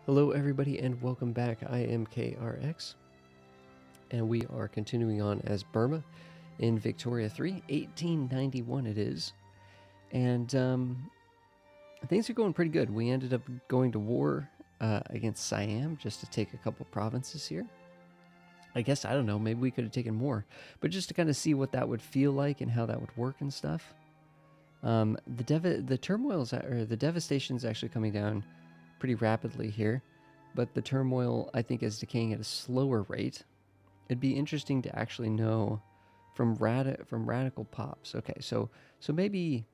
Hello, everybody, and welcome back. I am KRX, and we are continuing on as Burma in Victoria 3, 1891 it is. And things are going pretty good. We ended up going to war against Siam just to take a couple provinces here. I guess, I don't know, maybe we could have taken more, but just to kind of see what that would feel like and how that would work and stuff. The turmoil's, or the devastation is actually coming down pretty rapidly here, but the turmoil, I think, is decaying at a slower rate. It'd be interesting to actually know from radical pops. Okay, so maybe,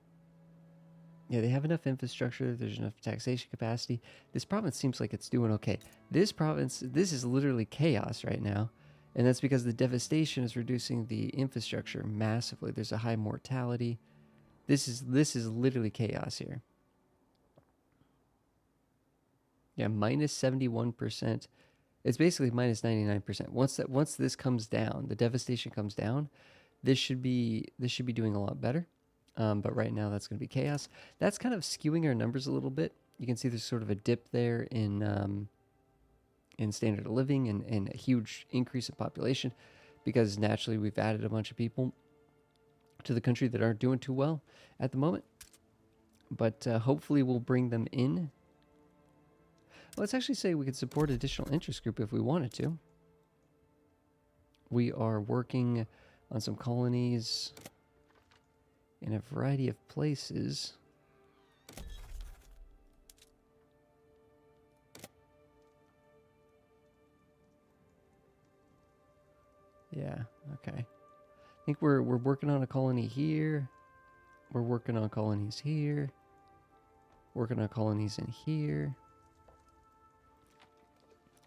yeah, they have enough infrastructure. There's enough taxation capacity. This province seems like it's doing okay. This province, this is literally chaos right now, and that's because the devastation is reducing the infrastructure massively. There's a high mortality. This is literally chaos here. Yeah, minus 71%. It's basically minus 99%. Once this comes down, the devastation comes down, this should be doing a lot better. But right now that's going to be chaos. That's kind of skewing our numbers a little bit. You can see there's sort of a dip there in standard of living and a huge increase in population because naturally we've added a bunch of people to the country that aren't doing too well at the moment. But hopefully we'll bring them in. Let's actually say we could support additional interest group if we wanted to. We are working on some colonies in a variety of places. Yeah, okay. I think we're working on a colony here. We're working on colonies here. Working on colonies in here.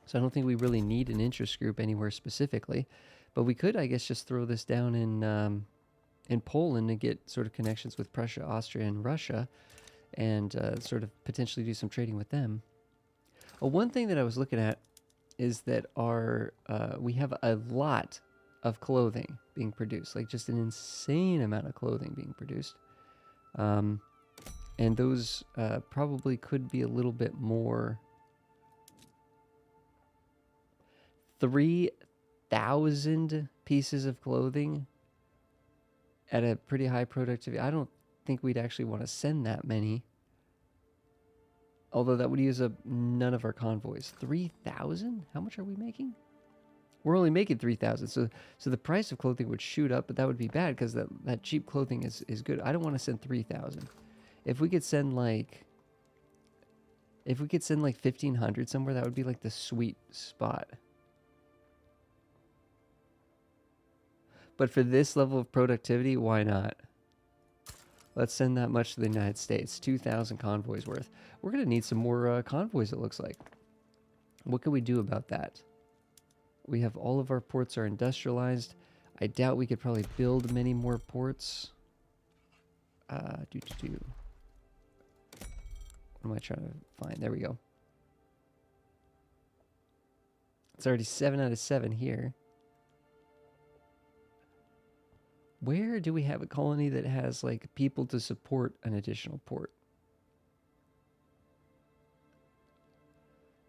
So I don't think we really need an interest group anywhere specifically, but we could, I guess, just throw this down in Poland and get sort of connections with Prussia, Austria, and Russia, and sort of potentially do some trading with them. Well, one thing that I was looking at is that we have a lot of clothing being produced, like just an insane amount of clothing being produced, and those probably could be a little bit more. 3,000 pieces of clothing at a pretty high productivity. I don't think we'd actually want to send that many. Although that would use up none of our convoys. 3,000? How much are we making? We're only making 3,000. So the price of clothing would shoot up, but that would be bad because that cheap clothing is good. I don't want to send 3,000. If we could send like 1,500 somewhere, that would be like the sweet spot. But for this level of productivity, why not? Let's send that much to the United States. 2,000 convoys worth. We're going to need some more convoys, it looks like. What can we do about that? We have all of our ports are industrialized. I doubt we could probably build many more ports. What am I trying to find? There we go. It's already 7 out of 7 here. Where do we have a colony that has like people to support an additional port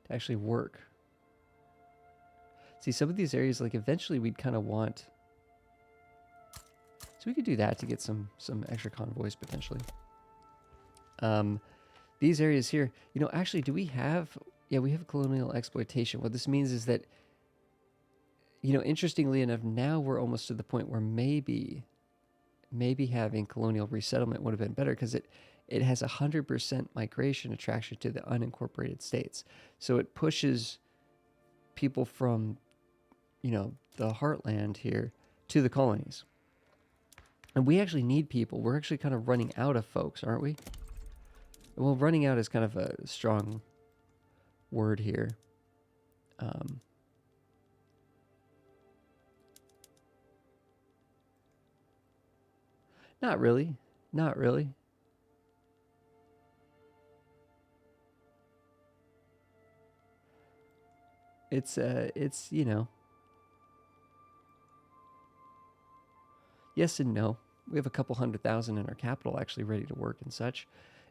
to actually work? See, some of these areas, like eventually we'd kind of want, so we could do that to get some extra convoys potentially. These areas here, actually, do we have? Yeah, we have colonial exploitation. What this means is that, interestingly enough, now we're almost to the point where maybe having colonial resettlement would have been better because it has 100% migration attraction to the unincorporated states. So it pushes people from, the heartland here to the colonies. And we actually need people. We're actually kind of running out of folks, aren't we? Well, running out is kind of a strong word here. Not really. Not really. It's yes and no. We have a couple 100,000 in our capital actually ready to work and such.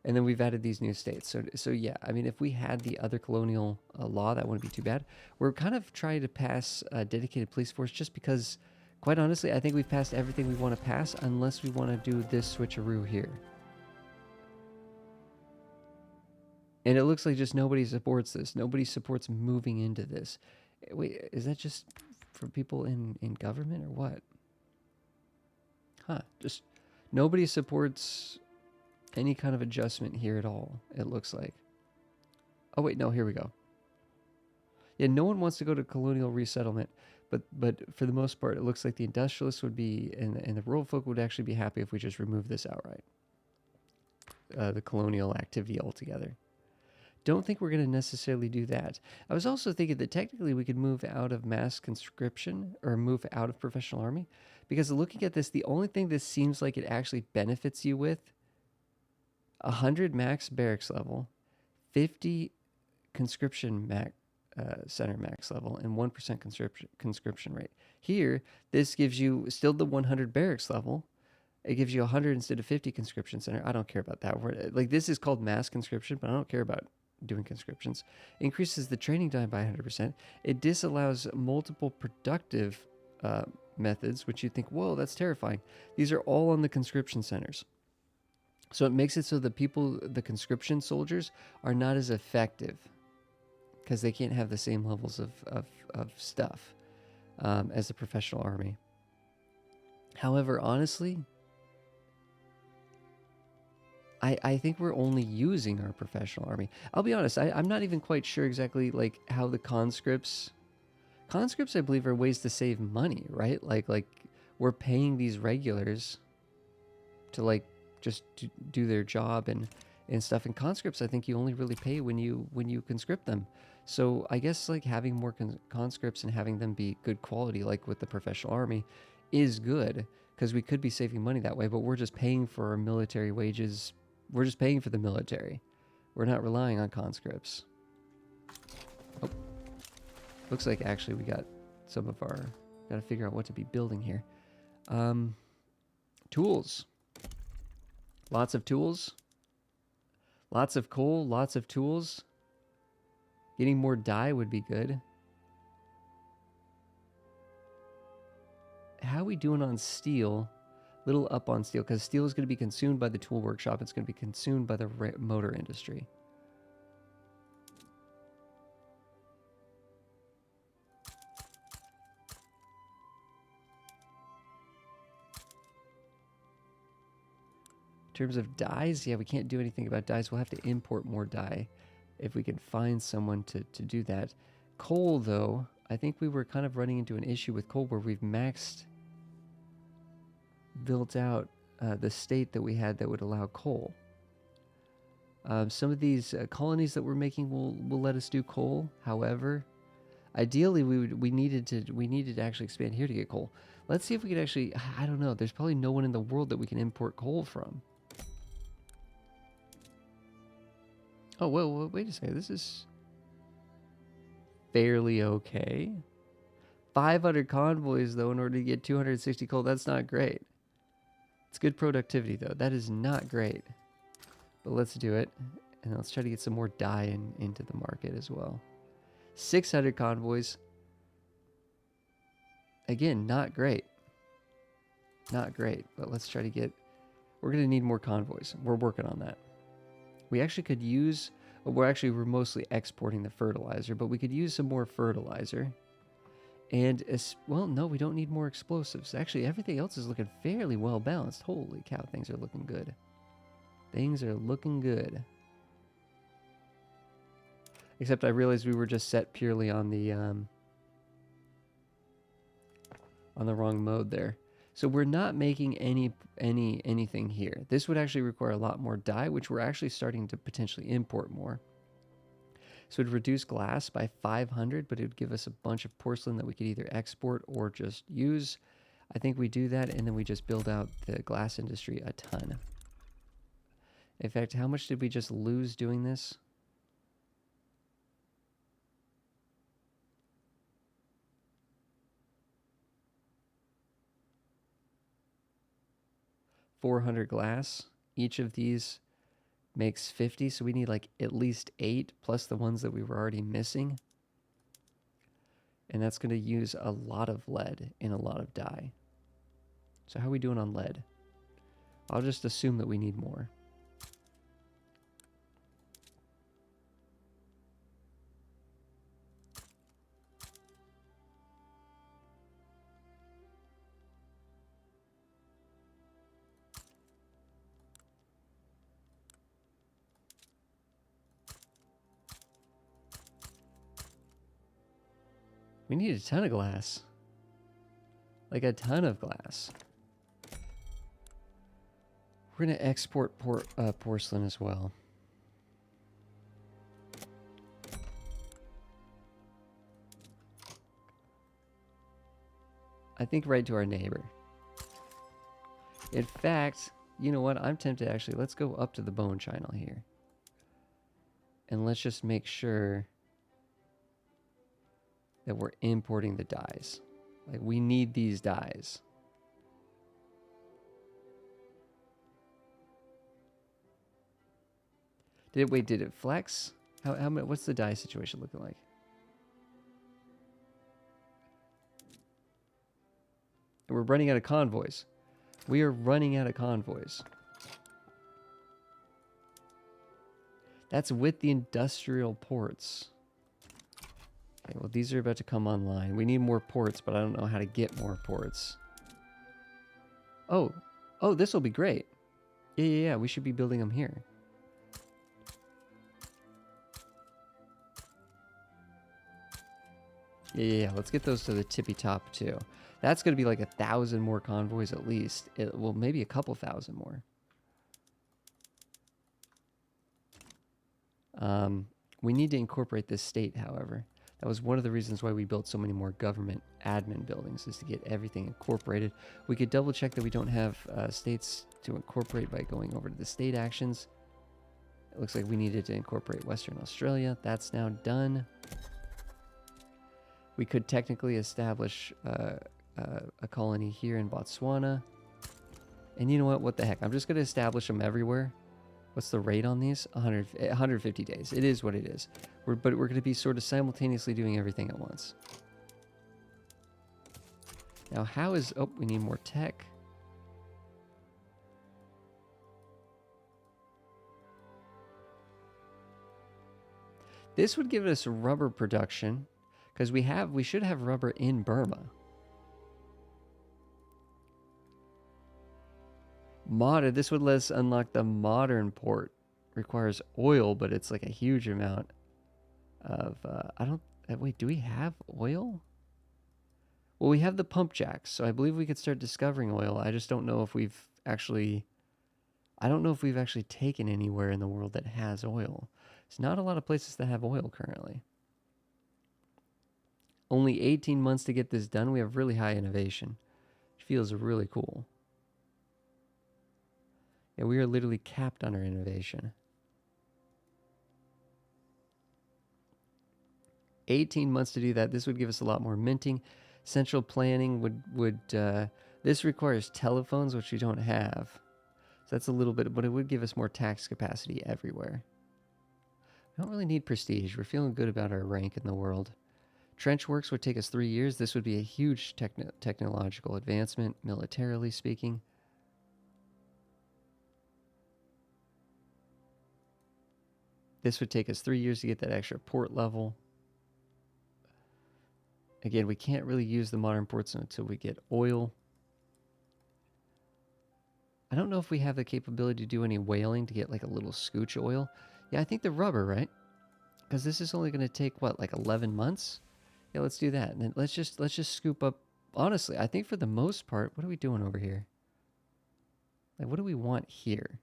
And then we've added these new states. So yeah, I mean, if we had the other colonial law, that wouldn't be too bad. We're kind of trying to pass a dedicated police force just because, quite honestly, I think we've passed everything we want to pass unless we want to do this switcheroo here. And it looks like just nobody supports this. Nobody supports moving into this. Wait, is that just for people in government or what? Huh, just nobody supports any kind of adjustment here at all, it looks like. Oh wait, no, here we go. Yeah, no one wants to go to colonial resettlement, but for the most part, it looks like the industrialists would be, and the rural folk would actually be happy if we just remove this outright. The colonial activity altogether. Don't think we're going to necessarily do that. I was also thinking that technically we could move out of mass conscription or move out of professional army, because looking at this, the only thing this seems like it actually benefits you with 100 max barracks level, 50 conscription center max level, and 1% conscription rate. Here, this gives you still the 100 barracks level. It gives you 100 instead of 50 conscription center. I don't care about that. Like, this is called mass conscription, but I don't care about doing conscriptions. Increases the training time by 100%. It disallows multiple productive methods, which you think, whoa, that's terrifying. These are all on the conscription centers. So it makes it so the conscription soldiers are not as effective because they can't have the same levels of stuff as the professional army. However, honestly, I think we're only using our professional army. I'll be honest, I'm not even quite sure exactly like how the conscripts, I believe, are ways to save money, right? Like we're paying these regulars to like just do their job and stuff. And conscripts, I think you only really pay when you conscript them. So I guess like having more conscripts and having them be good quality, like with the professional army, is good because we could be saving money that way. But we're just paying for our military wages. We're just paying for the military. We're not relying on conscripts. Oh, looks like actually we got some of our. Got to figure out what to be building here. Tools. Lots of tools. Lots of coal, lots of tools. Getting more dye would be good. How are we doing on steel? Little up on steel, because steel is going to be consumed by the tool workshop. It's going to be consumed by the motor industry. In terms of dyes, yeah, we can't do anything about dyes. We'll have to import more dye if we can find someone to do that. Coal, though, I think we were kind of running into an issue with coal where we've built out the state that we had that would allow coal. Some of these colonies that we're making will let us do coal. However, ideally we needed to actually expand here to get coal. Let's see if we could actually. I don't know. There's probably no one in the world that we can import coal from. Oh, well, wait a second. This is fairly okay. 500 convoys, though, in order to get 260 coal. That's not great. It's good productivity, though. That is not great. But let's do it. And let's try to get some more dye into the market as well. 600 convoys. Again, not great. Not great. But let's try to get... We're going to need more convoys. We're working on that. We actually could use... we're mostly exporting the fertilizer, but we could use some more fertilizer. And, well, no, we don't need more explosives. Actually, everything else is looking fairly well balanced. Holy cow, things are looking good. Things are looking good. Except I realized we were just set purely on the wrong mode there. So we're not making anything here. This would actually require a lot more dye, which we're actually starting to potentially import more. So it would reduce glass by 500, but it would give us a bunch of porcelain that we could either export or just use. I think we do that, and then we just build out the glass industry a ton. In fact, how much did we just lose doing this? $400 glass. Each of these makes 50, so we need like at least 8 plus the ones that we were already missing. And that's going to use a lot of lead and a lot of dye. So how are we doing on lead? I'll just assume that we need more. We need a ton of glass. Like a ton of glass. We're going to export porcelain as well. I think right to our neighbor. In fact, you know what? I'm tempted actually. Let's go up to the bone channel here. And let's just make sure that we're importing the dyes. Like, we need these dyes. Did it flex? What's the dye situation looking like? We're running out of convoys. We are running out of convoys. That's with the industrial ports. Okay, well, these are about to come online. We need more ports, but I don't know how to get more ports. Oh, this will be great. Yeah. We should be building them here. Yeah. Let's get those to the tippy top too. That's going to be like 1,000 more convoys at least. Well, maybe a couple thousand more. We need to incorporate this state, however. That was one of the reasons why we built so many more government admin buildings, is to get everything incorporated. We could double check that we don't have states to incorporate by going over to the state actions. It looks like we needed to incorporate Western Australia. That's now done. We could technically establish a colony here in Botswana. And you know what? What the heck? I'm just going to establish them everywhere. What's the rate on these? 150 days. It is what it is. But we're going to be sort of simultaneously doing everything at once. Now, how is... Oh, we need more tech. This would give us rubber production, because we should have rubber in Burma. This would let us unlock the modern port. Requires oil, but it's like a huge amount of... wait, do we have oil? Well, we have the pump jacks, so I believe we could start discovering oil. I just don't know if we've actually... I don't know if we've actually taken anywhere in the world that has oil. There's not a lot of places that have oil currently. Only 18 months to get this done. We have really high innovation, which feels really cool. Yeah, we are literally capped on our innovation. 18 months to do that. This would give us a lot more minting. Central planning would this requires telephones, which we don't have. So that's a little bit, but it would give us more tax capacity everywhere. We don't really need prestige. We're feeling good about our rank in the world. Trench works would take us 3 years. This would be a huge technological advancement, militarily speaking. This would take us 3 years to get that extra port level. Again, we can't really use the modern ports until we get oil. I don't know if we have the capability to do any whaling to get like a little scooch oil. Yeah, I think the rubber, right? Because this is only going to take, what, like 11 months? Yeah, let's do that. And then let's just scoop up. Honestly, I think for the most part, what are we doing over here? Like, what do we want here?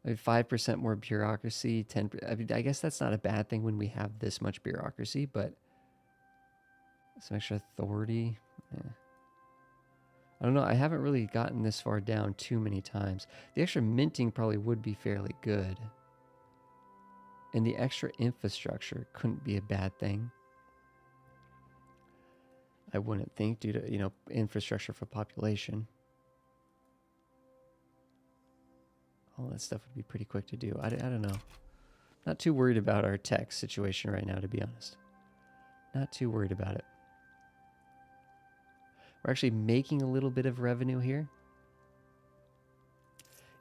I mean, 5% more bureaucracy, 10%. I mean, I guess that's not a bad thing when we have this much bureaucracy, but some extra authority. I don't know. I haven't really gotten this far down too many times. The extra minting probably would be fairly good. And the extra infrastructure couldn't be a bad thing. I wouldn't think, due to, infrastructure for population. All that stuff would be pretty quick to do. I don't know. Not too worried about our tech situation right now, to be honest. Not too worried about it. We're actually making a little bit of revenue here.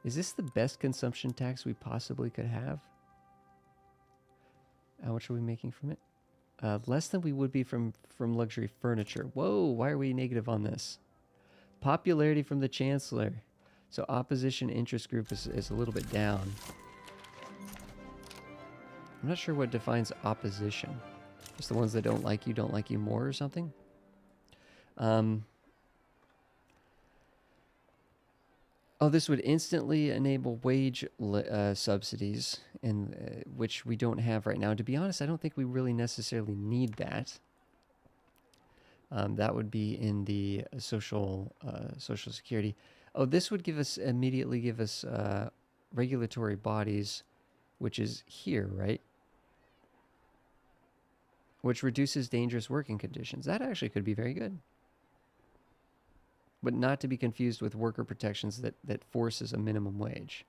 Is this the best consumption tax we possibly could have? How much are we making from it? Less than we would be from luxury furniture. Whoa, why are we negative on this? Popularity from the chancellor. So opposition interest group is a little bit down. I'm not sure what defines opposition. Just the ones that don't like you more or something? Oh, this would instantly enable wage subsidies, which we don't have right now. To be honest, I don't think we really necessarily need that. That would be in the social security. Oh, this would immediately give us regulatory bodies, which is here, right? Which reduces dangerous working conditions. That actually could be very good. But not to be confused with worker protections that forces a minimum wage.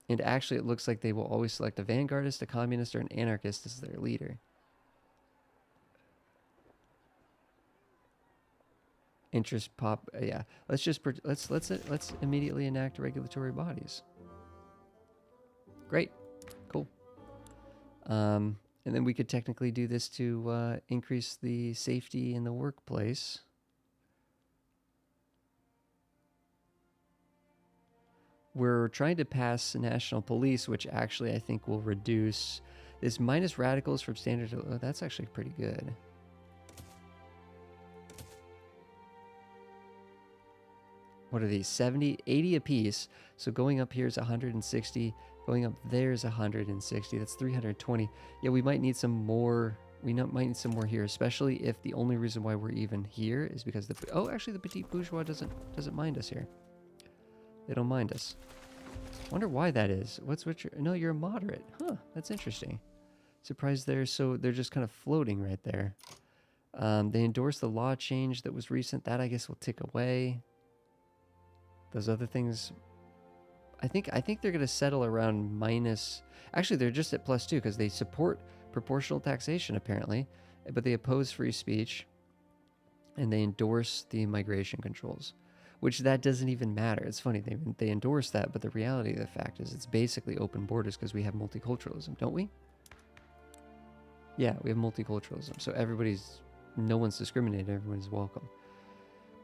And actually, it looks like they will always select a vanguardist, a communist, or an anarchist as their leader. Interest pop, yeah. Let's immediately enact regulatory bodies. Great, cool. And then we could technically do this to increase the safety in the workplace. We're trying to pass national police, which actually I think will reduce this minus radicals from standard. Oh, that's actually pretty good. What are these? 70, 80 apiece. So going up here is 160. Going up there is 160. That's 320. Yeah, we might need some more. Might need some more here, especially if the only reason why we're even here is because actually the petite bourgeois doesn't mind us here. They don't mind us. Wonder why that is. No, you're a moderate. Huh, that's interesting. Surprised they're just kind of floating right there. They endorsed the law change that was recent. That I guess will tick away. Those other things, I think they're going to settle around minus. Actually, they're just at +2 because they support proportional taxation apparently, but they oppose free speech, and they endorse the immigration controls, which that doesn't even matter. It's funny they endorse that, but the reality of the fact is it's basically open borders because we have multiculturalism, don't we? Yeah, we have multiculturalism, so no one's discriminated. Everyone's welcome,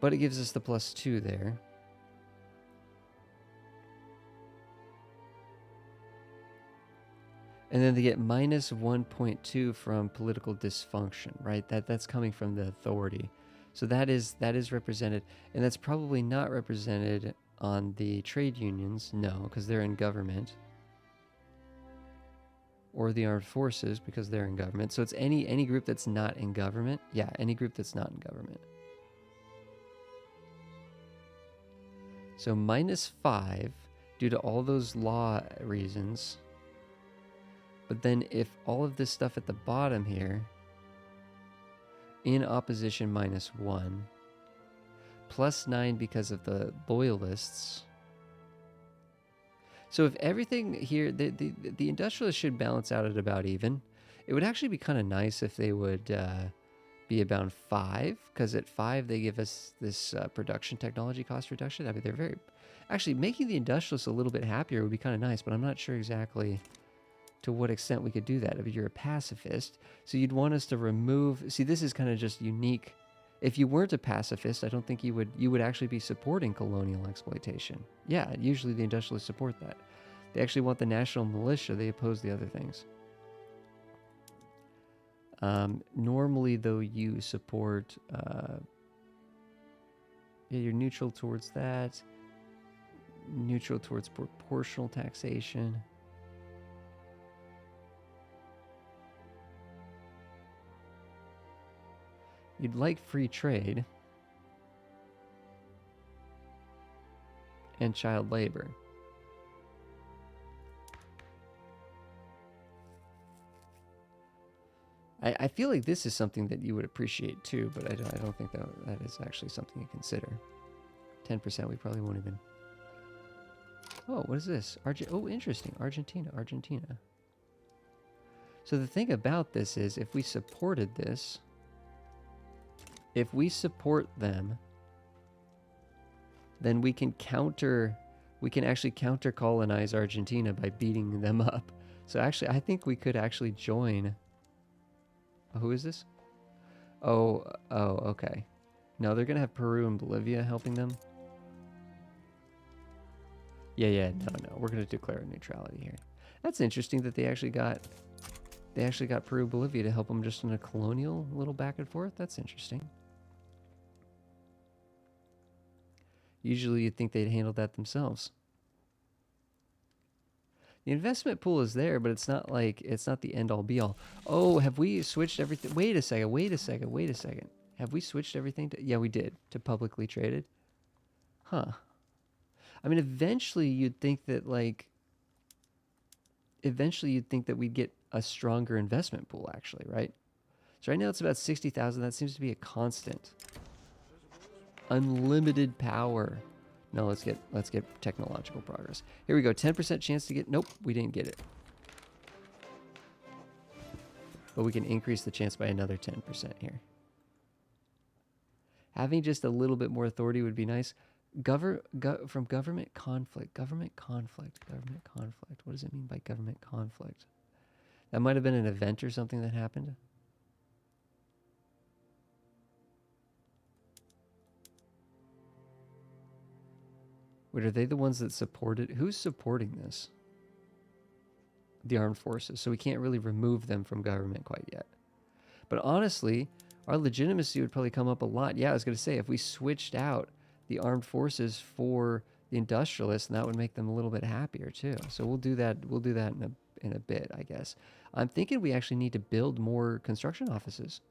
but it gives us the +2 there. And then they get minus 1.2 from political dysfunction, right? That's coming from the authority. So that is represented, and that's probably not represented on the trade unions, no, because they're in government. Or the armed forces, because they're in government. So it's any group that's not in government. Yeah, any group that's not in government. So -5 due to all those law reasons. But then if all of this stuff at the bottom here, in opposition -1, +9 because of the loyalists. So if everything here, the industrialists should balance out at about even. It would actually be kind of nice if they would be about 5, because at 5 they give us this production technology cost reduction. I mean, they're actually making the industrialists a little bit happier would be kind of nice, but I'm not sure exactly to what extent we could do that. If you're a pacifist, so you'd want us to remove. See, this is kind of just unique. If you weren't a pacifist, I don't think you would actually be supporting colonial exploitation. Yeah, usually the industrialists support that. They actually want the national militia. They oppose the other things. Normally, though, you support. Yeah, you're neutral towards that. Neutral towards proportional taxation. You'd like free trade and child labor. I feel like this is something that you would appreciate too, but I don't think that is actually something you consider. 10% we probably won't even. Oh, what is this? Oh, interesting. Argentina. So the thing about this is, if we supported this, if we support them, then we can actually counter colonize Argentina by beating them up. So actually, I think we could actually join. Oh, who is this? Oh, okay. No, they're gonna have Peru and Bolivia helping them. Yeah, no. We're gonna declare neutrality here. That's interesting that they actually got Peru, Bolivia to help them just in a colonial little back and forth. That's interesting. Usually you'd think they'd handle that themselves. The investment pool is there, but it's not the end all be all. Oh, have we switched everything? Wait a second. Have we switched everything to, yeah, we did, to publicly traded? Huh. I mean, eventually you'd think that we'd get a stronger investment pool actually, right? So right now it's about 60,000. That seems to be a constant. Unlimited power. No, let's get technological progress. Here we go. 10% chance to get. Nope, we didn't get it. But we can increase the chance by another 10% here. Having just a little bit more authority would be nice. From government conflict. Government conflict. What does it mean by government conflict? That might have been an event or something that happened. Wait, are they the ones that supported? Who's supporting this? The armed forces. So we can't really remove them from government quite yet. But honestly, our legitimacy would probably come up a lot. Yeah, I was going to say, if we switched out the armed forces for the industrialists, and that would make them a little bit happier too. So we'll do that. We'll do that in a bit, I guess. I'm thinking we actually need to build more construction offices.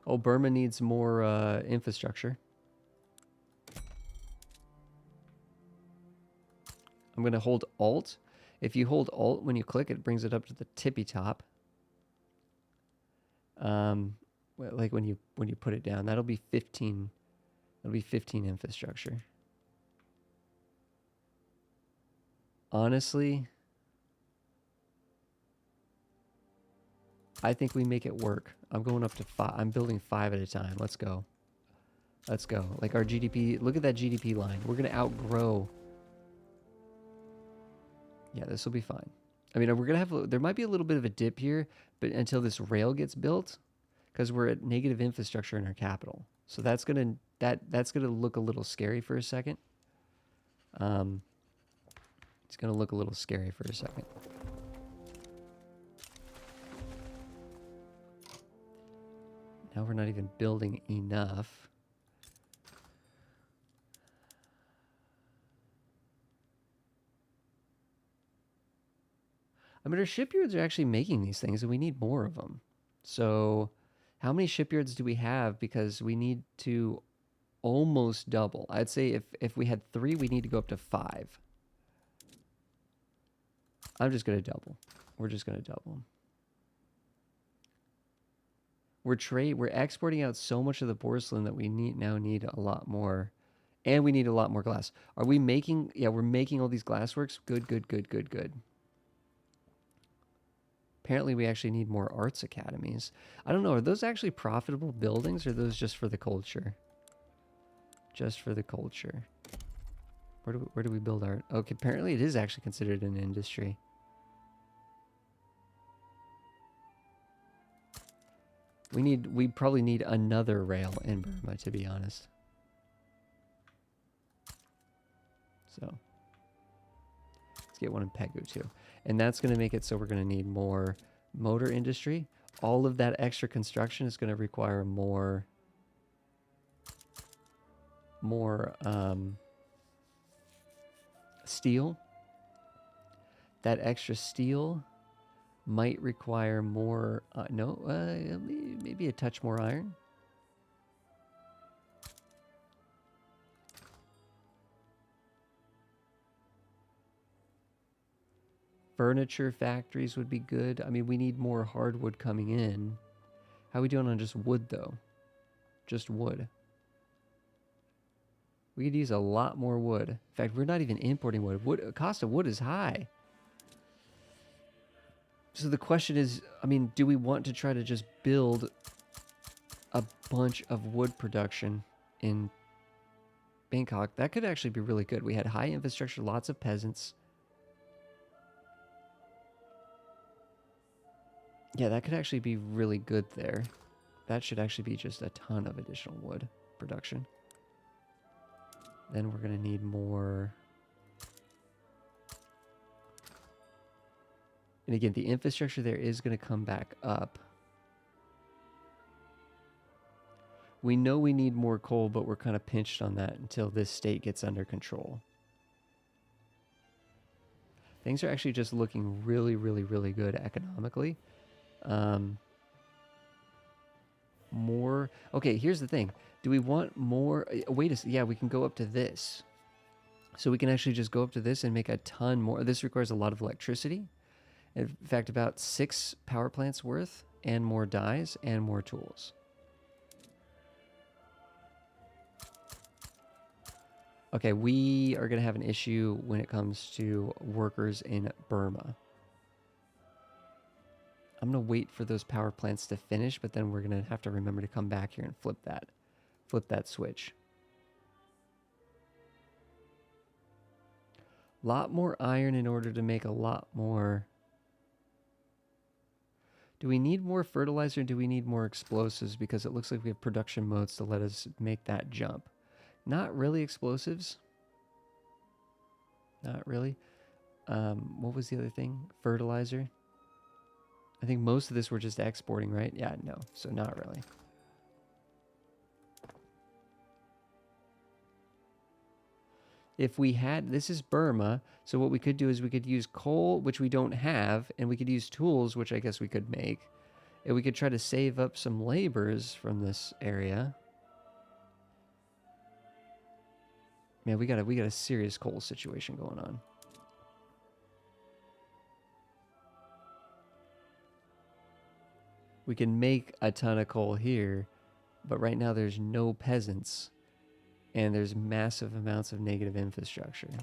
Oh, Burma needs more infrastructure. I'm going to hold Alt. If you hold Alt when you click, it brings it up to the tippy top. Like when you put it down, that'll be 15. That'll be 15 infrastructure. Honestly, I think we make it work. I'm going up to 5. I'm building 5 at a time. Let's go. Let's go. Like our GDP, look at that GDP line. We're going to outgrow. Yeah, this will be fine. I mean, we're going to have, there might be a little bit of a dip here, but until this rail gets built, because we're at negative infrastructure in our capital. So that's going to look a little scary for a second. It's going to look a little scary for a second. Now we're not even building enough. I mean, our shipyards are actually making these things, and we need more of them. So how many shipyards do we have? Because we need to almost double. I'd say if we had 3, we need to go up to 5. I'm just going to double. We're just going to double. We're exporting out so much of the porcelain that we now need a lot more. And we need a lot more glass. Are we making... Yeah, we're making all these glassworks. Good. Apparently, we actually need more arts academies. I don't know. Are those actually profitable buildings, or are those just for the culture? Just for the culture. Where do we build art? Okay, apparently it is actually considered an industry. We probably need another rail in Burma, to be honest. So let's get one in Pegu too. And that's going to make it so we're going to need more motor industry. All of that extra construction is going to require more steel. That extra steel might require more, maybe a touch more iron. Furniture factories would be good. I mean, we need more hardwood coming in. How are we doing on just wood, though? Just wood. We could use a lot more wood. In fact, we're not even importing wood. Cost of wood is high. So the question is, I mean, do we want to try to just build a bunch of wood production in Bangkok? That could actually be really good. We had high infrastructure, lots of peasants. Yeah, that could actually be really good there. That should actually be just a ton of additional wood production. Then we're going to need more. And again, the infrastructure there is going to come back up. We know we need more coal, but we're kind of pinched on that until this state gets under control. Things are actually just looking really, really, really good economically. More. Okay, here's the thing. Do we want more? Wait a second. Yeah, we can go up to this. So we can actually just go up to this and make a ton more. This requires a lot of electricity. In fact, about 6 power plants worth, and more dyes and more tools. Okay, we are going to have an issue when it comes to workers in Burma. I'm going to wait for those power plants to finish, but then we're going to have to remember to come back here and flip that switch. A lot more iron in order to make a lot more. Do we need more fertilizer? Or do we need more explosives? Because it looks like we have production modes to let us make that jump. Not really explosives. Not really. What was the other thing? Fertilizer. I think most of this we're just exporting, right? Yeah, no. So not really. If we had, this is Burma, so what we could do is we could use coal, which we don't have, and we could use tools, which I guess we could make. And we could try to save up some laborers from this area. Man, we got a serious coal situation going on. We can make a ton of coal here, but right now there's no peasants, and there's massive amounts of negative infrastructure. In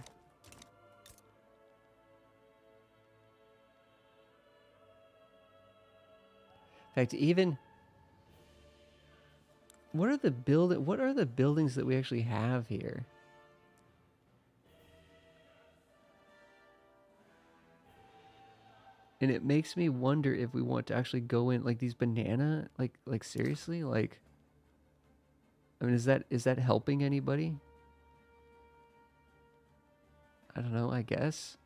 fact, even what are the buildings that we actually have here? And it makes me wonder if we want to actually go in like these banana, like seriously, like. I mean, is that helping anybody? I don't know. I guess.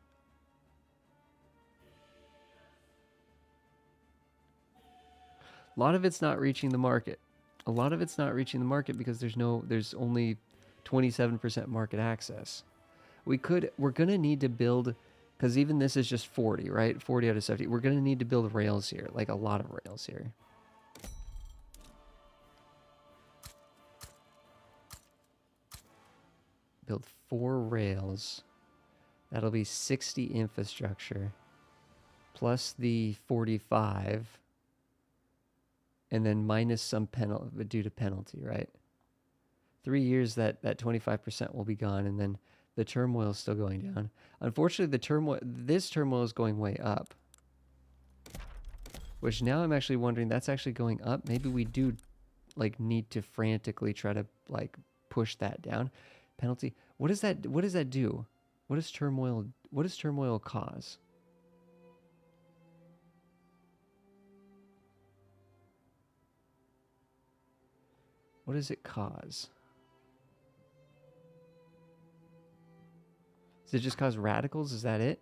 A lot of it's not reaching the market. A lot of it's not reaching the market because there's only 27% market access. We're gonna need to build. Because even this is just 40, right? 40 out of 70. We're going to need to build rails here, like a lot of rails here. Build 4 rails. That'll be 60 infrastructure. Plus the 45. And then minus some penalty due to penalty, right? 3 years that 25% will be gone, and then the turmoil is still going down. Unfortunately, this turmoil is going way up. Which now I'm actually wondering, that's actually going up. Maybe we do like need to frantically try to like push that down. Penalty. What does that do? What does turmoil cause? What does it cause? Does it just cause radicals? Is that it?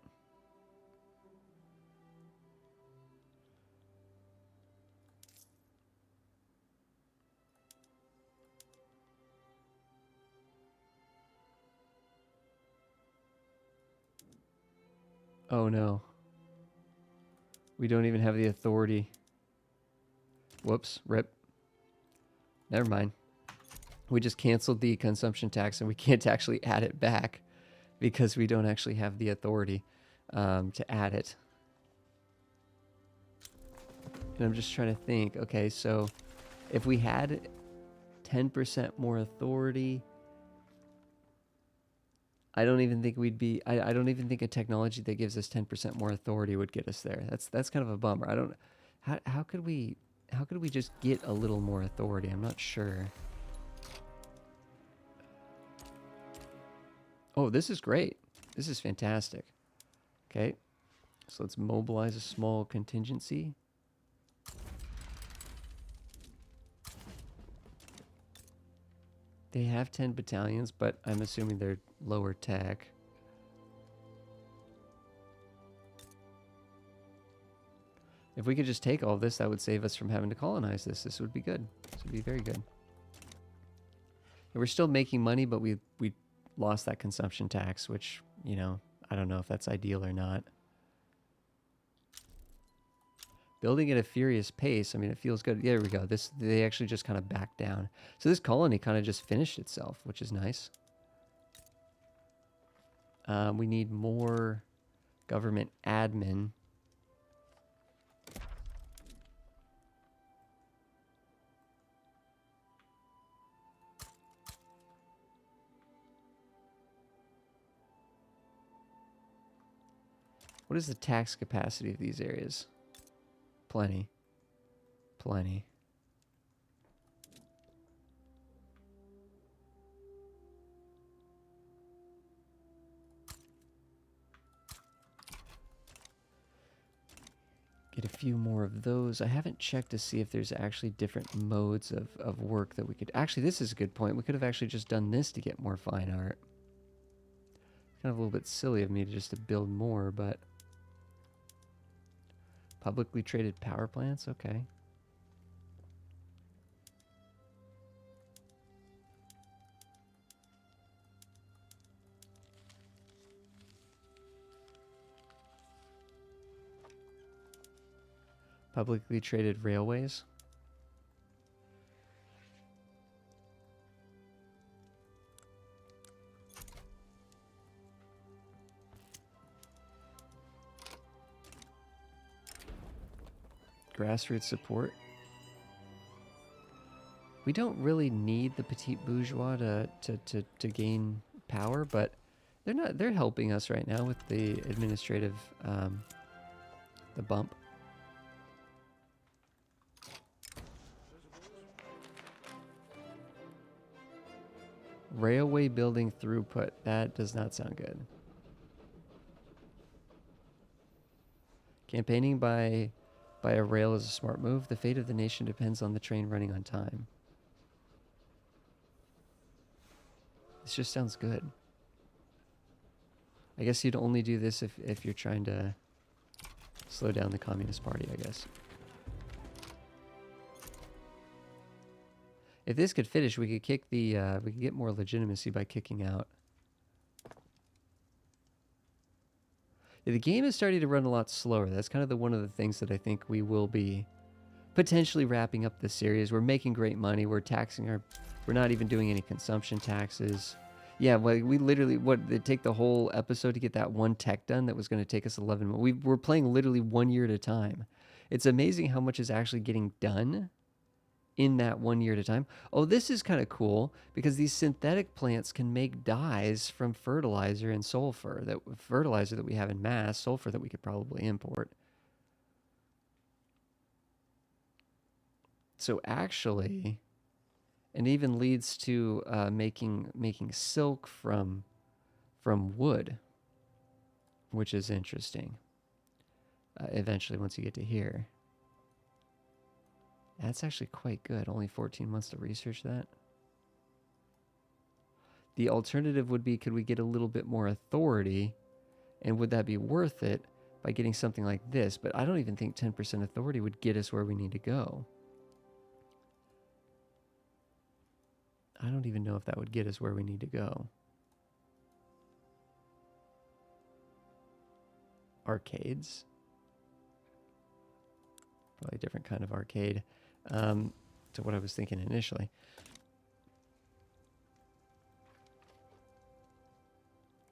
Oh no. We don't even have the authority. Whoops, rip. Never mind. We just canceled the consumption tax and we can't actually add it back because we don't actually have the authority. to add it. And I'm just trying to think, okay, so if we had 10% more authority, I don't even think we'd be, I don't even think a technology that gives us 10% more authority would get us there. That's kind of a bummer. I don't, how could we just get a little more authority? I'm not sure. Oh, this is great. This is fantastic. Okay, so let's mobilize a small contingency. They have 10 battalions, but I'm assuming they're lower tech. If we could just take all of this, that would save us from having to colonize this. This would be good. This would be very good. And we're still making money, but we lost that consumption tax, which, you know, I don't know if that's ideal or not. Building at a furious pace. I mean, it feels good. There we go. They actually just kind of backed down. So this colony kind of just finished itself, which is nice. We need more government admin. What is the tax capacity of these areas? Plenty. Plenty. Get a few more of those. I haven't checked to see if there's actually different modes of work that we could... Actually, this is a good point. We could have actually just done this to get more fine art. Kind of a little bit silly of me just to build more, but... Publicly traded power plants? Okay. Publicly traded railways? Grassroots support. We don't really need the petite bourgeois to gain power, but they're helping us right now with the administrative the bump. Railway building throughput. That does not sound good. Campaigning by a rail is a smart move. The fate of the nation depends on the train running on time. This just sounds good. I guess you'd only do this if you're trying to slow down the Communist Party, I guess. If this could finish, we could kick the we could get more legitimacy by kicking out. Yeah, the game is starting to run a lot slower. That's kind of one of the things that I think we will be potentially wrapping up this series. We're making great money. We're taxing we're not even doing any consumption taxes. Yeah, well, we literally, it'd take the whole episode to get that one tech done that was going to take us 11 months. We're playing literally 1 year at a time. It's amazing how much is actually getting done in that 1 year at a time. Oh, this is kind of cool because these synthetic plants can make dyes from fertilizer and sulfur, fertilizer that we have in mass, sulfur that we could probably import. So actually, it even leads to making silk from wood, which is interesting. Eventually, once you get to here. That's actually quite good. Only 14 months to research that. The alternative would be, could we get a little bit more authority? And would that be worth it by getting something like this? But I don't even think 10% authority would get us where we need to go. I don't even know if that would get us where we need to go. Arcades. Probably a different kind of arcade. To what I was thinking initially.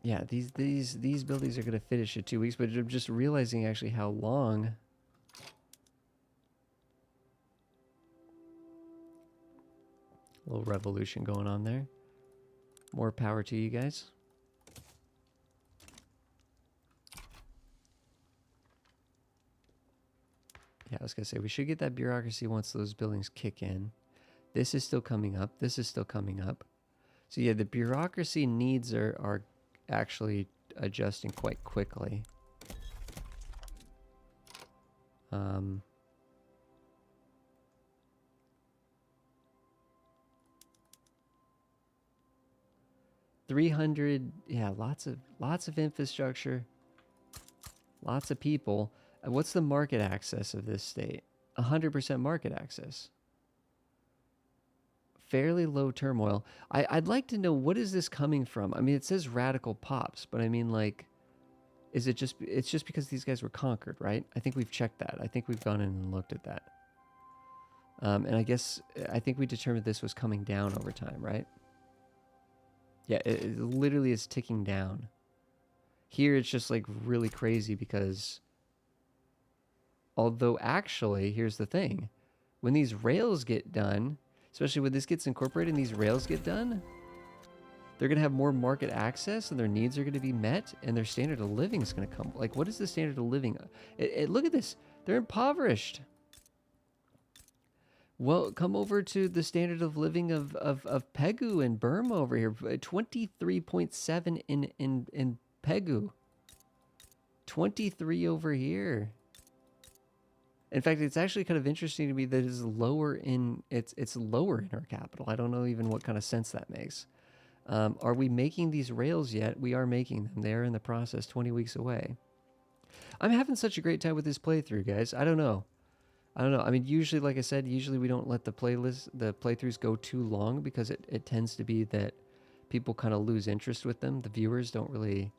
Yeah, these buildings are gonna finish in 2 weeks, but I'm just realizing actually how long. A little revolution going on there. More power to you guys. Yeah, I was gonna say we should get that bureaucracy once those buildings kick in. This is still coming up. This is still coming up. So yeah, the bureaucracy needs are actually adjusting quite quickly. Um, 300, yeah, lots of infrastructure, lots of people. What's the market access of this state? 100% market access. Fairly low turmoil. I'd like to know, what is this coming from? I mean, it says radical pops, but I mean, like, is it just, it's just because these guys were conquered, right? I think we've checked that. I think we've gone in and looked at that. And I think we determined this was coming down over time, right? Yeah, it literally is ticking down. Here it's just like really crazy because, although actually, here's the thing. When these rails get done, especially when this gets incorporated and these rails get done, they're going to have more market access and their needs are going to be met and their standard of living is going to come. Like, what is the standard of living? Look at this. They're impoverished. Well, come over to the standard of living of Pegu and Burma over here. 23.7 in Pegu. 23 over here. In fact, it's actually kind of interesting to me that it's lower in lower in our capital. I don't know even what kind of sense that makes. Are we making these rails yet? We are making them. They're in the process, 20 weeks away. I'm having such a great time with this playthrough, guys. I don't know. I mean, usually, like I said, usually we don't let the playthroughs go too long because it tends to be that people kind of lose interest with them. The viewers don't really,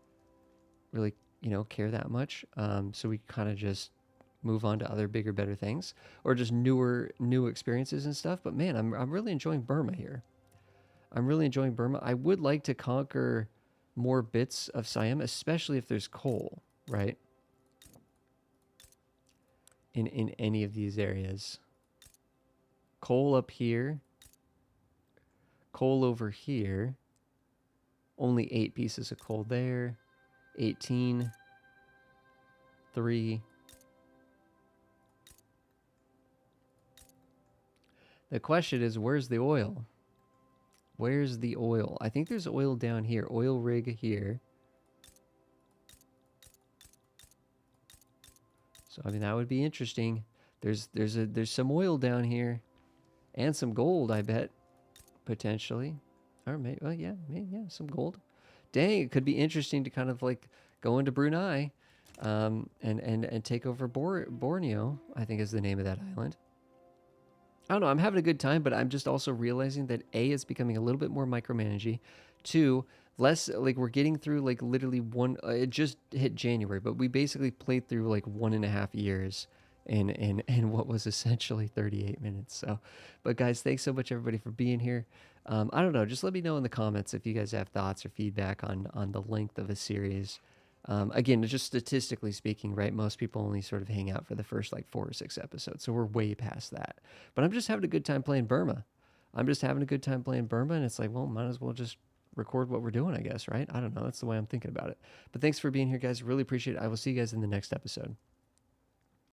care that much. So we kind of just move on to other bigger, better things, or just new experiences and stuff. But man, I'm really enjoying Burma here. I'm really enjoying Burma. I would like to conquer more bits of Siam, especially if there's coal, right? In any of these areas. Coal up here. Coal over here. Only 8 pieces of coal there. 18. 3. The question is, where's the oil? Where's the oil? I think there's oil down here. Oil rig here. So I mean, that would be interesting. There's some oil down here, and some gold, I bet, potentially, or maybe, well, yeah, some gold. Dang, it could be interesting to kind of like go into Brunei, and take over Borneo, I think is the name of that island. I don't know. I'm having a good time, but I'm just also realizing that A, it's becoming a little bit more micromanagey. 2, less like we're getting through like literally one. It just hit January, but we basically played through like 1.5 years in what was essentially 38 minutes. So, but guys, thanks so much everybody for being here. I don't know. Just let me know in the comments if you guys have thoughts or feedback on the length of a series. Again, just statistically speaking, right? Most people only sort of hang out for the first like 4 or 6 episodes. So we're way past that. But I'm just having a good time playing Burma. I'm just having a good time playing Burma. And it's like, well, might as well just record what we're doing, I guess, right? I don't know. That's the way I'm thinking about it. But thanks for being here, guys. Really appreciate it. I will see you guys in the next episode.